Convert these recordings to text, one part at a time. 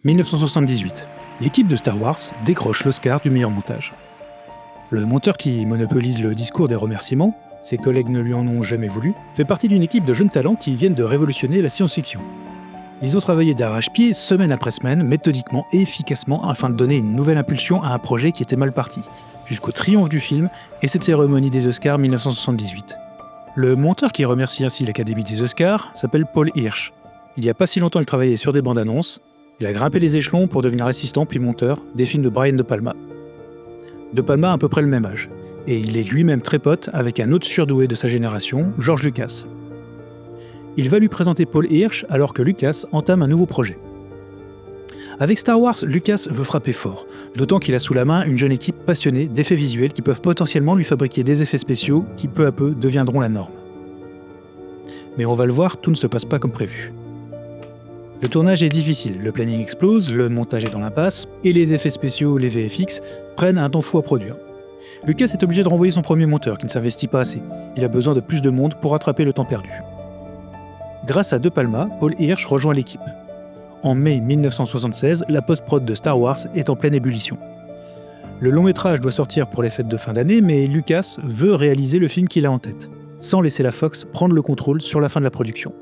1978. L'équipe de Star Wars décroche l'Oscar du meilleur montage. Le monteur qui monopolise le discours des remerciements, ses collègues ne lui en ont jamais voulu, fait partie d'une équipe de jeunes talents qui viennent de révolutionner la science-fiction. Ils ont travaillé d'arrache-pied, semaine après semaine, méthodiquement et efficacement afin de donner une nouvelle impulsion à un projet qui était mal parti, jusqu'au triomphe du film et cette cérémonie des Oscars 1978. Le monteur qui remercie ainsi l'Académie des Oscars s'appelle Paul Hirsch. Il n'y a pas si longtemps, il travaillait sur des bandes annonces. Il a grimpé les échelons pour devenir assistant puis monteur des films de Brian De Palma. De Palma a à peu près le même âge, et il est lui-même très pote avec un autre surdoué de sa génération, George Lucas. Il va lui présenter Paul Hirsch alors que Lucas entame un nouveau projet. Avec Star Wars, Lucas veut frapper fort, d'autant qu'il a sous la main une jeune équipe passionnée d'effets visuels qui peuvent potentiellement lui fabriquer des effets spéciaux qui peu à peu deviendront la norme. Mais on va le voir, tout ne se passe pas comme prévu. Le tournage est difficile, le planning explose, le montage est dans l'impasse, et les effets spéciaux, les VFX, prennent un temps fou à produire. Lucas est obligé de renvoyer son premier monteur qui ne s'investit pas assez. Il a besoin de plus de monde pour rattraper le temps perdu. Grâce à De Palma, Paul Hirsch rejoint l'équipe. En mai 1976, la post-prod de Star Wars est en pleine ébullition. Le long métrage doit sortir pour les fêtes de fin d'année, mais Lucas veut réaliser le film qu'il a en tête, sans laisser la Fox prendre le contrôle sur la fin de la production.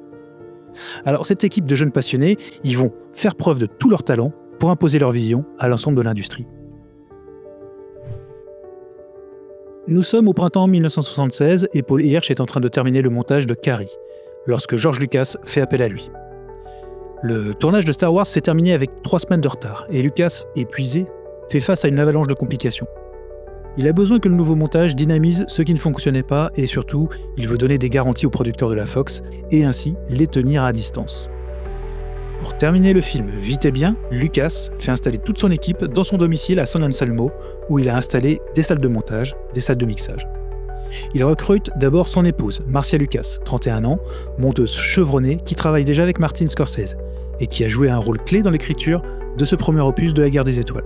Alors cette équipe de jeunes passionnés, ils vont faire preuve de tout leur talent pour imposer leur vision à l'ensemble de l'industrie. Nous sommes au printemps 1976 et Paul Hirsch est en train de terminer le montage de Carrie, lorsque George Lucas fait appel à lui. Le tournage de Star Wars s'est terminé avec 3 semaines de retard et Lucas, épuisé, fait face à une avalanche de complications. Il a besoin que le nouveau montage dynamise ce qui ne fonctionnait pas et surtout, il veut donner des garanties aux producteurs de la Fox et ainsi les tenir à distance. Pour terminer le film vite et bien, Lucas fait installer toute son équipe dans son domicile à San Anselmo où il a installé des salles de montage, des salles de mixage. Il recrute d'abord son épouse, Marcia Lucas, 31 ans, monteuse chevronnée qui travaille déjà avec Martin Scorsese et qui a joué un rôle clé dans l'écriture de ce premier opus de la Guerre des Étoiles.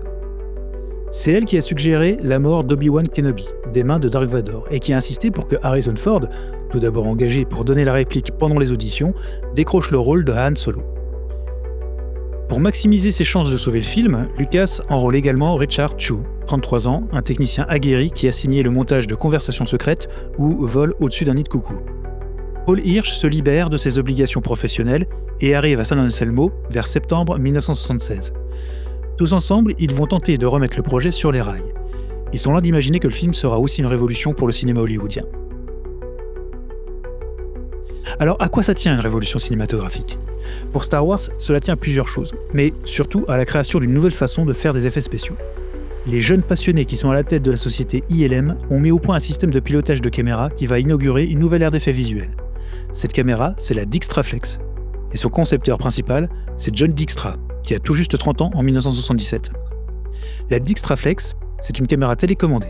C'est elle qui a suggéré la mort d'Obi-Wan Kenobi, des mains de Dark Vador, et qui a insisté pour que Harrison Ford, tout d'abord engagé pour donner la réplique pendant les auditions, décroche le rôle de Han Solo. Pour maximiser ses chances de sauver le film, Lucas enrôle également Richard Chu, 33 ans, un technicien aguerri qui a signé le montage de Conversations secrètes ou Vol au-dessus d'un nid de coucou. Paul Hirsch se libère de ses obligations professionnelles et arrive à San Anselmo vers septembre 1976. Tous ensemble, ils vont tenter de remettre le projet sur les rails. Ils sont loin d'imaginer que le film sera aussi une révolution pour le cinéma hollywoodien. Alors, à quoi ça tient une révolution cinématographique ? Pour Star Wars, cela tient à plusieurs choses, mais surtout à la création d'une nouvelle façon de faire des effets spéciaux. Les jeunes passionnés qui sont à la tête de la société ILM ont mis au point un système de pilotage de caméra qui va inaugurer une nouvelle ère d'effets visuels. Cette caméra, c'est la Dijkstraflex. Et son concepteur principal, c'est John Dykstra, qui a tout juste 30 ans en 1977. La Dijkstraflex, c'est une caméra télécommandée.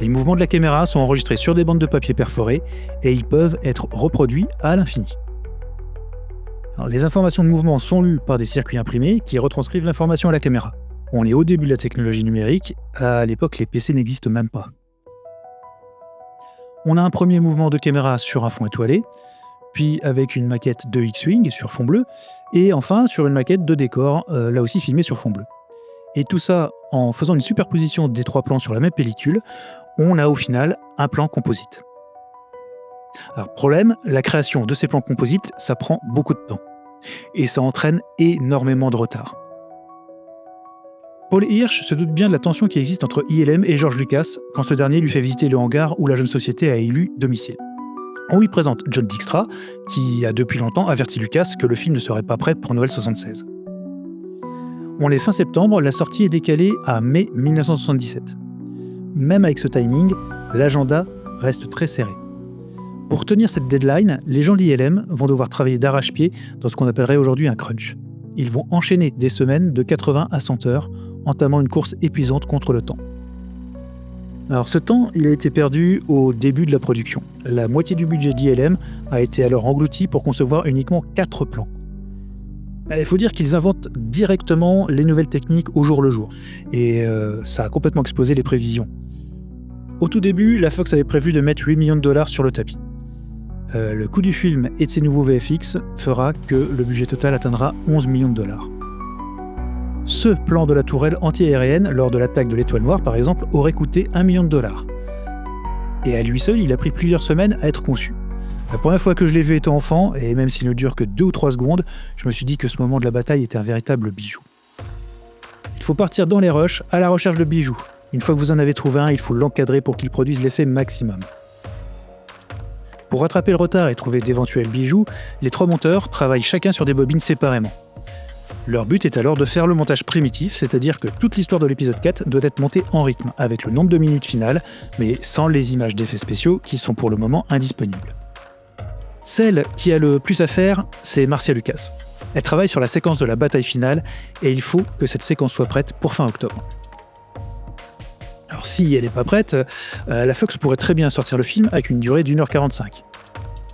Les mouvements de la caméra sont enregistrés sur des bandes de papier perforées et ils peuvent être reproduits à l'infini. Alors, les informations de mouvement sont lues par des circuits imprimés qui retranscrivent l'information à la caméra. On est au début de la technologie numérique, à l'époque les PC n'existent même pas. On a un premier mouvement de caméra sur un fond étoilé, puis avec une maquette de X-Wing sur fond bleu, et enfin sur une maquette de décor, là aussi filmée sur fond bleu. Et tout ça, en faisant une superposition des 3 plans sur la même pellicule, on a au final un plan composite. Alors problème, la création de ces plans composites, ça prend beaucoup de temps. Et ça entraîne énormément de retard. Paul Hirsch se doute bien de la tension qui existe entre ILM et George Lucas quand ce dernier lui fait visiter le hangar où la jeune société a élu domicile. On lui présente John Dykstra, qui a depuis longtemps averti Lucas que le film ne serait pas prêt pour Noël 76. On est fin septembre, la sortie est décalée à mai 1977. Même avec ce timing, l'agenda reste très serré. Pour tenir cette deadline, les gens de l'ILM vont devoir travailler d'arrache-pied dans ce qu'on appellerait aujourd'hui un crunch. Ils vont enchaîner des semaines de 80 à 100 heures, entamant une course épuisante contre le temps. Alors ce temps, il a été perdu au début de la production. La moitié du budget d'ILM a été alors englouti pour concevoir uniquement 4 plans. Il faut dire qu'ils inventent directement les nouvelles techniques au jour le jour. Et ça a complètement explosé les prévisions. Au tout début, la Fox avait prévu de mettre 8 millions de dollars sur le tapis. Le coût du film et de ses nouveaux VFX fera que le budget total atteindra 11 millions de dollars. Ce plan de la tourelle anti-aérienne lors de l'attaque de l'Étoile Noire, par exemple, aurait coûté $1 million. Et à lui seul, il a pris plusieurs semaines à être conçu. La première fois que je l'ai vu étant enfant, et même s'il ne dure que 2 ou 3 secondes, je me suis dit que ce moment de la bataille était un véritable bijou. Il faut partir dans les rushs à la recherche de bijoux. Une fois que vous en avez trouvé un, il faut l'encadrer pour qu'il produise l'effet maximum. Pour rattraper le retard et trouver d'éventuels bijoux, les 3 monteurs travaillent chacun sur des bobines séparément. Leur but est alors de faire le montage primitif, c'est-à-dire que toute l'histoire de l'épisode 4 doit être montée en rythme, avec le nombre de minutes finales, mais sans les images d'effets spéciaux qui sont pour le moment indisponibles. Celle qui a le plus à faire, c'est Marcia Lucas. Elle travaille sur la séquence de la bataille finale, et il faut que cette séquence soit prête pour fin octobre. Alors si elle n'est pas prête, la Fox pourrait très bien sortir le film avec une durée d'1h45.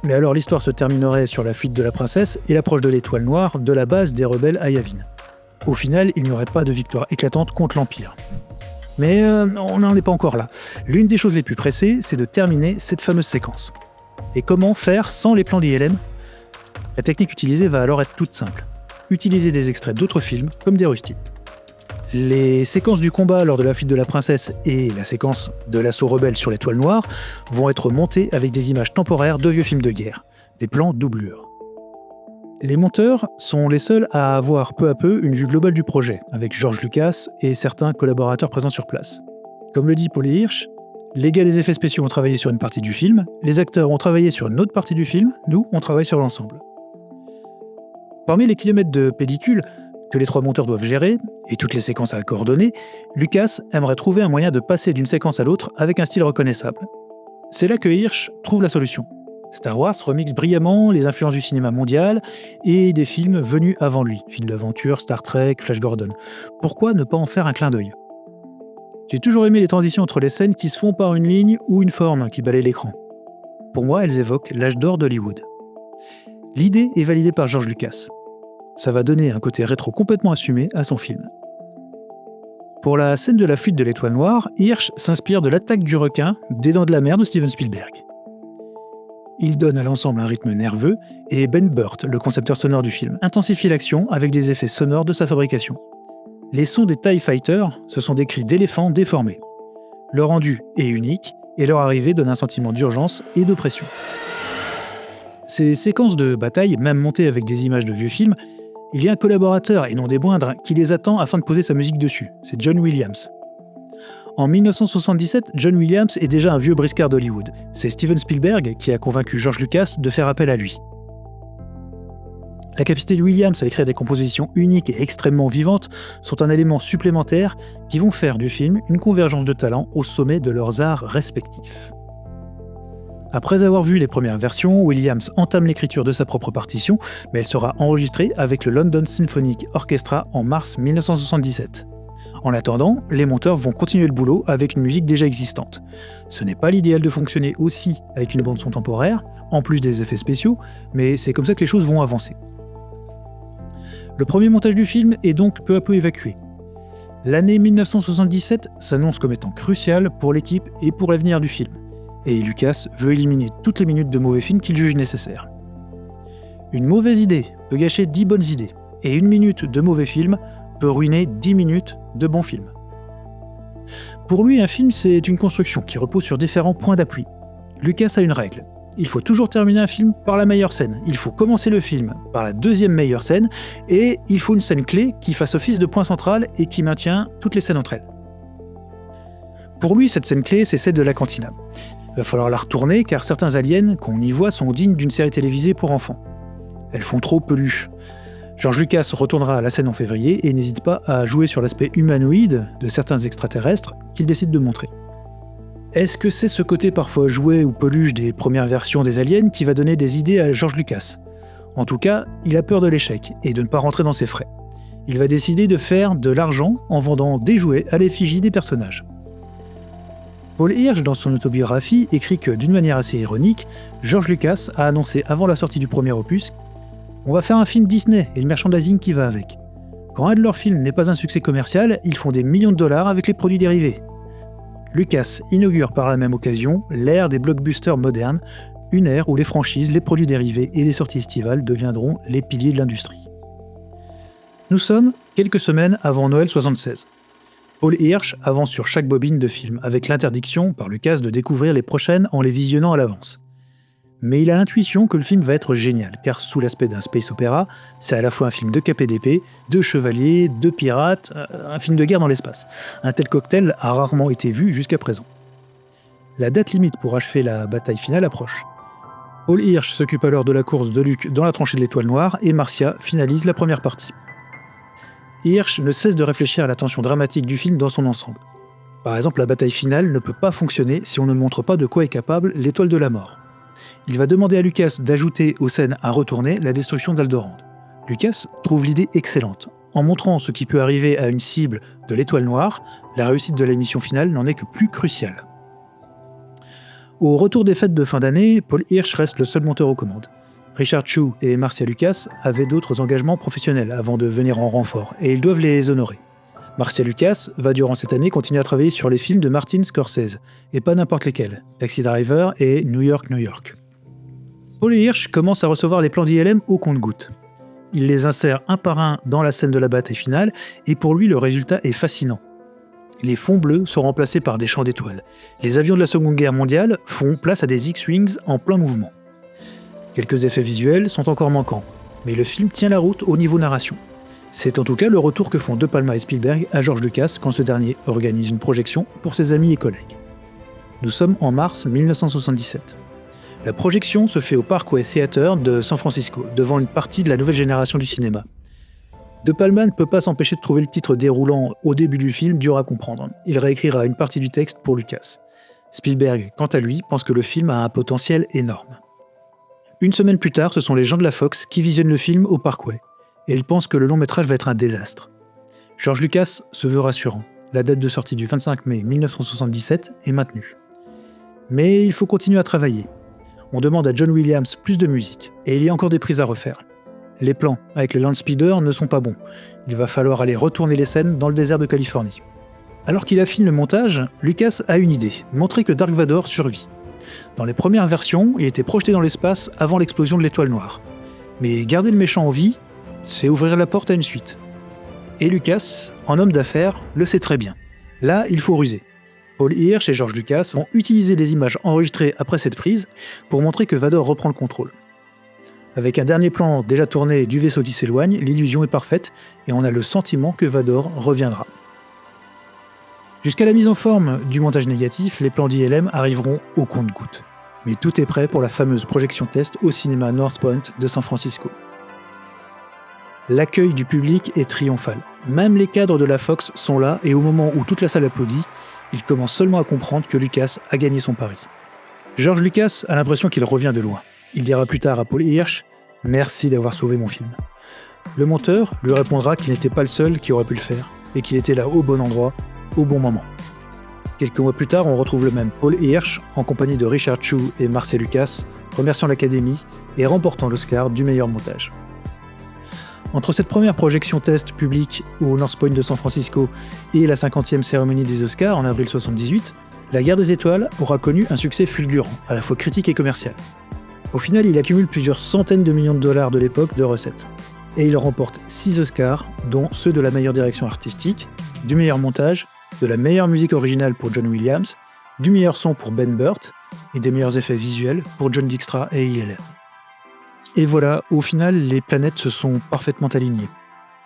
Mais alors l'histoire se terminerait sur la fuite de la princesse et l'approche de l'Étoile Noire de la base des rebelles à Yavin. Au final, il n'y aurait pas de victoire éclatante contre l'Empire. Mais on n'en est pas encore là. L'une des choses les plus pressées, c'est de terminer cette fameuse séquence. Et comment faire sans les plans d'ILM ? La technique utilisée va alors être toute simple. Utiliser des extraits d'autres films, comme des rustines. Les séquences du combat lors de la fuite de la princesse et la séquence de l'assaut rebelle sur l'Étoile Noire vont être montées avec des images temporaires de vieux films de guerre, des plans doublure. Les monteurs sont les seuls à avoir peu à peu une vue globale du projet, avec George Lucas et certains collaborateurs présents sur place. Comme le dit Paul Hirsch, les gars des effets spéciaux ont travaillé sur une partie du film, les acteurs ont travaillé sur une autre partie du film, nous, on travaille sur l'ensemble. Parmi les kilomètres de pellicule que les 3 monteurs doivent gérer, et toutes les séquences à coordonner, Lucas aimerait trouver un moyen de passer d'une séquence à l'autre avec un style reconnaissable. C'est là que Hirsch trouve la solution. Star Wars remixe brillamment les influences du cinéma mondial et des films venus avant lui, films d'aventure, Star Trek, Flash Gordon. Pourquoi ne pas en faire un clin d'œil ? J'ai toujours aimé les transitions entre les scènes qui se font par une ligne ou une forme qui balaye l'écran. Pour moi, elles évoquent l'âge d'or d'Hollywood. L'idée est validée par George Lucas. Ça va donner un côté rétro complètement assumé à son film. Pour la scène de la fuite de l'Étoile Noire, Hirsch s'inspire de l'attaque du requin des Dents de la Mer de Steven Spielberg. Il donne à l'ensemble un rythme nerveux et Ben Burtt, le concepteur sonore du film, intensifie l'action avec des effets sonores de sa fabrication. Les sons des TIE Fighters, ce sont des cris d'éléphants déformés. Leur rendu est unique et leur arrivée donne un sentiment d'urgence et d'oppression. Ces séquences de bataille, même montées avec des images de vieux films, il y a un collaborateur, et non des moindres, qui les attend afin de poser sa musique dessus. C'est John Williams. En 1977, John Williams est déjà un vieux briscard d'Hollywood. C'est Steven Spielberg qui a convaincu George Lucas de faire appel à lui. La capacité de Williams à écrire des compositions uniques et extrêmement vivantes sont un élément supplémentaire qui vont faire du film une convergence de talents au sommet de leurs arts respectifs. Après avoir vu les premières versions, Williams entame l'écriture de sa propre partition, mais elle sera enregistrée avec le London Symphonic Orchestra en mars 1977. En attendant, les monteurs vont continuer le boulot avec une musique déjà existante. Ce n'est pas l'idéal de fonctionner aussi avec une bande-son temporaire, en plus des effets spéciaux, mais c'est comme ça que les choses vont avancer. Le premier montage du film est donc peu à peu évacué. L'année 1977 s'annonce comme étant cruciale pour l'équipe et pour l'avenir du film. Et Lucas veut éliminer toutes les minutes de mauvais films qu'il juge nécessaires. Une mauvaise idée peut gâcher 10 bonnes idées, et une minute de mauvais film peut ruiner 10 minutes de bons films. Pour lui, un film, c'est une construction qui repose sur différents points d'appui. Lucas a une règle. Il faut toujours terminer un film par la meilleure scène. Il faut commencer le film par la deuxième meilleure scène, et il faut une scène clé qui fasse office de point central et qui maintient toutes les scènes entre elles. Pour lui, cette scène clé, c'est celle de la cantina. Il va falloir la retourner car certains aliens qu'on y voit sont dignes d'une série télévisée pour enfants. Elles font trop peluche. George Lucas retournera à la scène en février et n'hésite pas à jouer sur l'aspect humanoïde de certains extraterrestres qu'il décide de montrer. Est-ce que c'est ce côté parfois jouet ou peluche des premières versions des aliens qui va donner des idées à George Lucas ? En tout cas, il a peur de l'échec et de ne pas rentrer dans ses frais. Il va décider de faire de l'argent en vendant des jouets à l'effigie des personnages. Paul Hirsch, dans son autobiographie, écrit que, d'une manière assez ironique, George Lucas a annoncé avant la sortie du premier opus « On va faire un film Disney et le merchandising qui va avec. Quand un de leurs films n'est pas un succès commercial, ils font des millions de dollars avec les produits dérivés. » Lucas inaugure par la même occasion l'ère des blockbusters modernes, une ère où les franchises, les produits dérivés et les sorties estivales deviendront les piliers de l'industrie. Nous sommes quelques semaines avant Noël 76. Paul Hirsch avance sur chaque bobine de film, avec l'interdiction par Lucas de découvrir les prochaines en les visionnant à l'avance. Mais il a l'intuition que le film va être génial, car sous l'aspect d'un space opéra, c'est à la fois un film de KPDP, de chevaliers, de pirates, un film de guerre dans l'espace. Un tel cocktail a rarement été vu jusqu'à présent. La date limite pour achever la bataille finale approche. Paul Hirsch s'occupe alors de la course de Luke dans la tranchée de l'Étoile Noire et Marcia finalise la première partie. Hirsch ne cesse de réfléchir à la tension dramatique du film dans son ensemble. Par exemple, la bataille finale ne peut pas fonctionner si on ne montre pas de quoi est capable l'Étoile de la Mort. Il va demander à Lucas d'ajouter aux scènes à retourner la destruction d'Alderaan. Lucas trouve l'idée excellente. En montrant ce qui peut arriver à une cible de l'Étoile Noire, la réussite de la mission finale n'en est que plus cruciale. Au retour des fêtes de fin d'année, Paul Hirsch reste le seul monteur aux commandes. Richard Chew et Marcia Lucas avaient d'autres engagements professionnels avant de venir en renfort, et ils doivent les honorer. Marcia Lucas va durant cette année continuer à travailler sur les films de Martin Scorsese, et pas n'importe lesquels, Taxi Driver et New York, New York. Paul Hirsch commence à recevoir les plans d'ILM au compte-gouttes. Il les insère un par un dans la scène de la bataille finale, et pour lui le résultat est fascinant. Les fonds bleus sont remplacés par des champs d'étoiles. Les avions de la Seconde Guerre mondiale font place à des X-Wings en plein mouvement. Quelques effets visuels sont encore manquants, mais le film tient la route au niveau narration. C'est en tout cas le retour que font De Palma et Spielberg à George Lucas quand ce dernier organise une projection pour ses amis et collègues. Nous sommes en mars 1977. La projection se fait au Parkway Theater de San Francisco, devant une partie de la nouvelle génération du cinéma. De Palma ne peut pas s'empêcher de trouver le titre déroulant au début du film dur à comprendre. Il réécrira une partie du texte pour Lucas. Spielberg, quant à lui, pense que le film a un potentiel énorme. Une semaine plus tard, ce sont les gens de la Fox qui visionnent le film au Parkway, et ils pensent que le long-métrage va être un désastre. George Lucas se veut rassurant. La date de sortie du 25 mai 1977 est maintenue. Mais il faut continuer à travailler. On demande à John Williams plus de musique, et il y a encore des prises à refaire. Les plans avec le Landspeeder ne sont pas bons. Il va falloir aller retourner les scènes dans le désert de Californie. Alors qu'il affine le montage, Lucas a une idée, montrer que Dark Vador survit. Dans les premières versions, il était projeté dans l'espace avant l'explosion de l'Étoile Noire. Mais garder le méchant en vie, c'est ouvrir la porte à une suite. Et Lucas, en homme d'affaires, le sait très bien. Là, il faut ruser. Paul Hirsch et George Lucas ont utilisé les images enregistrées après cette prise pour montrer que Vador reprend le contrôle. Avec un dernier plan déjà tourné du vaisseau qui s'éloigne, l'illusion est parfaite et on a le sentiment que Vador reviendra. Jusqu'à la mise en forme du montage négatif, les plans d'ILM arriveront au compte-gouttes. Mais tout est prêt pour la fameuse projection test au cinéma North Point de San Francisco. L'accueil du public est triomphal. Même les cadres de la Fox sont là et au moment où toute la salle applaudit, ils commencent seulement à comprendre que Lucas a gagné son pari. George Lucas a l'impression qu'il revient de loin. Il dira plus tard à Paul Hirsch « Merci d'avoir sauvé mon film ». Le monteur lui répondra qu'il n'était pas le seul qui aurait pu le faire et qu'il était là au bon endroit, au bon moment. Quelques mois plus tard, on retrouve le même Paul Hirsch en compagnie de Richard Chew et Marcia Lucas, remerciant l'Académie et remportant l'Oscar du meilleur montage. Entre cette première projection test publique au North Point de San Francisco et la 50e cérémonie des Oscars en avril 1978, La Guerre des Étoiles aura connu un succès fulgurant, à la fois critique et commercial. Au final, il accumule plusieurs centaines de millions de dollars de l'époque de recettes. Et il remporte 6 Oscars, dont ceux de la meilleure direction artistique, du meilleur montage, de la meilleure musique originale pour John Williams, du meilleur son pour Ben Burt et des meilleurs effets visuels pour John Dykstra et ILM. Et voilà, au final, les planètes se sont parfaitement alignées.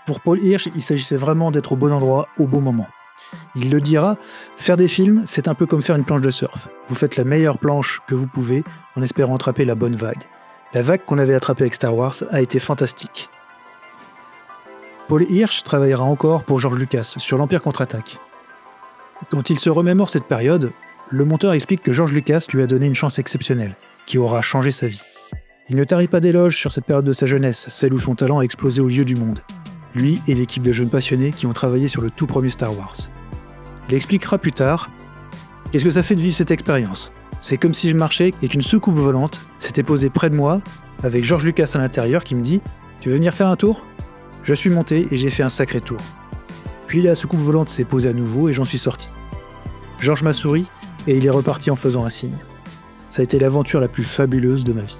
Pour Paul Hirsch, il s'agissait vraiment d'être au bon endroit, au bon moment. Il le dira, faire des films, c'est un peu comme faire une planche de surf. Vous faites la meilleure planche que vous pouvez en espérant attraper la bonne vague. La vague qu'on avait attrapée avec Star Wars a été fantastique. Paul Hirsch travaillera encore pour George Lucas sur l'Empire contre-attaque. Quand il se remémore cette période, le monteur explique que George Lucas lui a donné une chance exceptionnelle, qui aura changé sa vie. Il ne tarit pas d'éloges sur cette période de sa jeunesse, celle où son talent a explosé aux yeux du monde. Lui et l'équipe de jeunes passionnés qui ont travaillé sur le tout premier Star Wars. Il expliquera plus tard « Qu'est-ce que ça fait de vivre cette expérience ? C'est comme si je marchais et qu'une soucoupe volante s'était posée près de moi, avec George Lucas à l'intérieur qui me dit « Tu veux venir faire un tour ?» Je suis monté et j'ai fait un sacré tour. Puis la soucoupe volante s'est posée à nouveau et j'en suis sorti. George m'a souri et il est reparti en faisant un signe. Ça a été l'aventure la plus fabuleuse de ma vie.